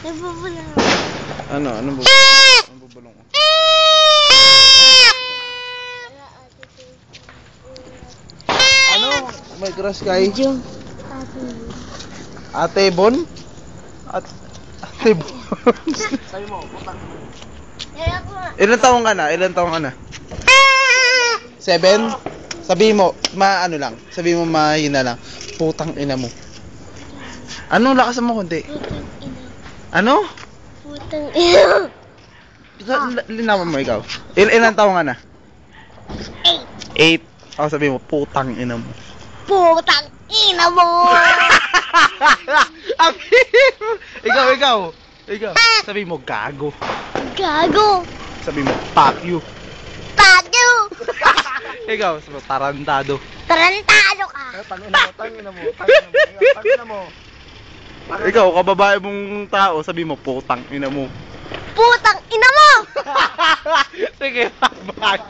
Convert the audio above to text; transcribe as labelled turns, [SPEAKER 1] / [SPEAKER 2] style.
[SPEAKER 1] Nabubulong.
[SPEAKER 2] Ano? Anong bubulong? Anong bubulong ko? Ano? May crush kay? Ate Bon? Ate Bon?
[SPEAKER 3] Sabi mo, putang.
[SPEAKER 2] Ilan taong ka na? Ilan taong ka na? 7? Sabi mo, ano lang. Sabi mo mahina lang. Putang ina mo. Ano? Lakasan mo konti.
[SPEAKER 1] Putang ina.
[SPEAKER 2] Ano?
[SPEAKER 1] Putang ina.
[SPEAKER 2] Linawan mo ikaw. Ilan taong ka na? 8. Ako sabi mo, putang ina mo.
[SPEAKER 1] Putang ina mo.
[SPEAKER 2] Ikaw. Sabi mo, gago.
[SPEAKER 1] Gago.
[SPEAKER 2] Sabi mo, fuck you.
[SPEAKER 1] Tado.
[SPEAKER 2] Ikaw, sabi mo, tarantado.
[SPEAKER 1] Tarantado ka.
[SPEAKER 3] Tangina mo.
[SPEAKER 2] Ikaw, kababae mong tao, sabi mo, putang ina mo.
[SPEAKER 1] Putang ina mo.
[SPEAKER 2] Sige, bye.